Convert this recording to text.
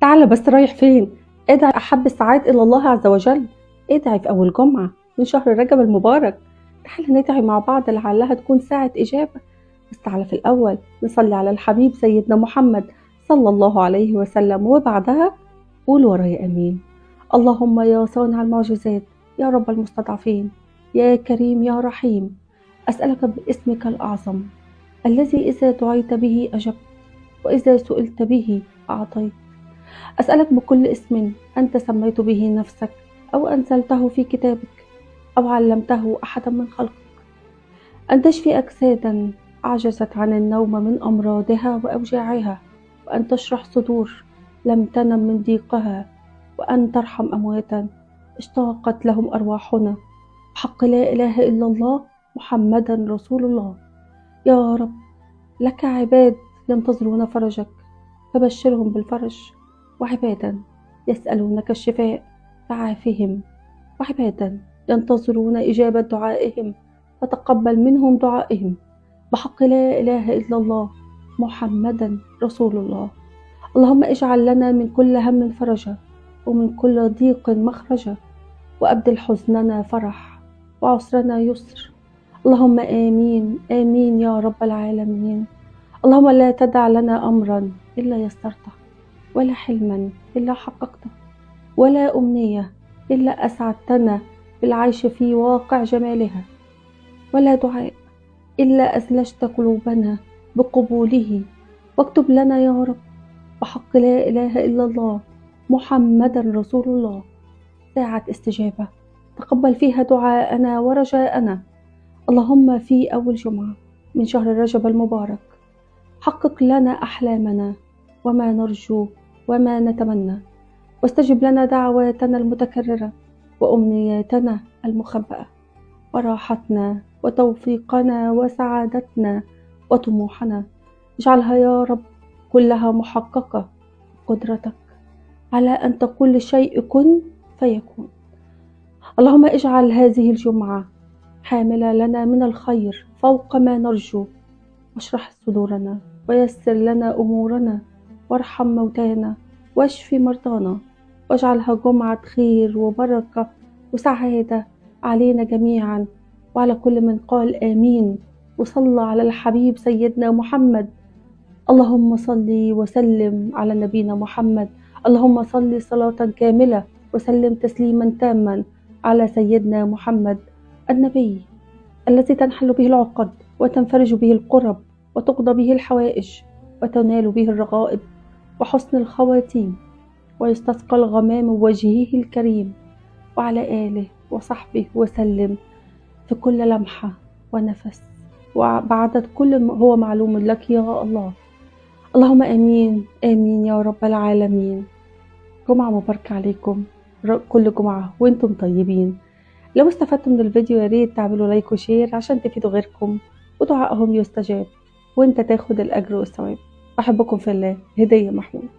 تعالَ بس رايح فين؟ ادعِ أحب الساعات إلى الله عز وجل، ادعِ في أول جمعة من شهر رجب المبارك، تعالَ ندعي مع بعض لعلها تكون ساعة إجابة، بس تعالَ في الأول نصلي على الحبيب سيدنا محمد صلى الله عليه وسلم، وبعدها قول ورايا آمين. اللهم يا صانع المعجزات، يا رب المستضعفين، يا كريم يا رحيم، أسألك باسمك الأعظم الذي إذا دعيت به أجبت، وإذا سئلت به أعطيت. أسألك بكل اسم أنت سميت به نفسك، أو أنزلته في كتابك، أو علمته أحدا من خلقك، أن تشفي أجسادا عجزت عن النوم من أمراضها وأوجاعها، وأن تشرح صدور لم تنم من ضيقها، وأن ترحم أمواتا اشتاقت لهم أرواحنا، بحق لا إله إلا الله محمدا رسول الله. يا رب، لك عباد ينتظرون فرجك فبشرهم بالفرج، وعبادا يسألونك الشفاء فعافهم، وعبادا ينتظرون إجابة دعائهم فتقبل منهم دعائهم، بحق لا إله إلا الله محمدا رسول الله. اللهم اجعل لنا من كل هم فرجا، ومن كل ضيق مخرجا، وأبدل حزننا فرح وعسرنا يسر. اللهم آمين آمين يا رب العالمين. اللهم لا تدع لنا أمرا إلا يسرته، ولا حلما إلا حققته، ولا أمنية إلا أسعدتنا بالعيش في واقع جمالها، ولا دعاء إلا أثلجت قلوبنا بقبوله. واكتب لنا يا رب بحق لا إله إلا الله محمدا رسول الله ساعة استجابة تقبل فيها دعاءنا ورجاءنا. اللهم في أول جمعة من شهر رجب المبارك حقق لنا أحلامنا وما نرجو وما نتمنى، واستجب لنا دعواتنا المتكررة وأمنياتنا المخبأة، وراحتنا وتوفيقنا وسعادتنا وطموحنا. اجعلها يا رب كلها محققة بقدرتك على أن تقول للشيء كن فيكون. اللهم اجعل هذه الجمعة حاملة لنا من الخير فوق ما نرجو، واشرح صدورنا ويسر لنا أمورنا، وارحم موتانا واشف مرضانا، واجعلها جمعة خير وبركة وسعادة علينا جميعا وعلى كل من قال آمين وصلى على الحبيب سيدنا محمد. اللهم صل وسلم على نبينا محمد. اللهم صل صلاة كاملة وسلم تسليما تاما على سيدنا محمد النبي الذي تنحل به العقد وتنفرج به الكرب وتقضى به الحوائج وتنال به الرغائب وحسن الخواتيم، ويستسقى الغمام وجهه الكريم، وعلى آله وصحبه وسلم في كل لمحة ونفس وبعدد كل ما هو معلوم لك يا الله. اللهم آمين آمين يا رب العالمين. جمعة مباركة عليكم، كل جمعة وانتم طيبين. لو استفدتم من الفيديو يا ريت تعملوا لايك وشير عشان تفيدوا غيركم ودعائهم يستجاب وانت تاخد الأجر والثواب. بحبكم في الله. هدية محمود.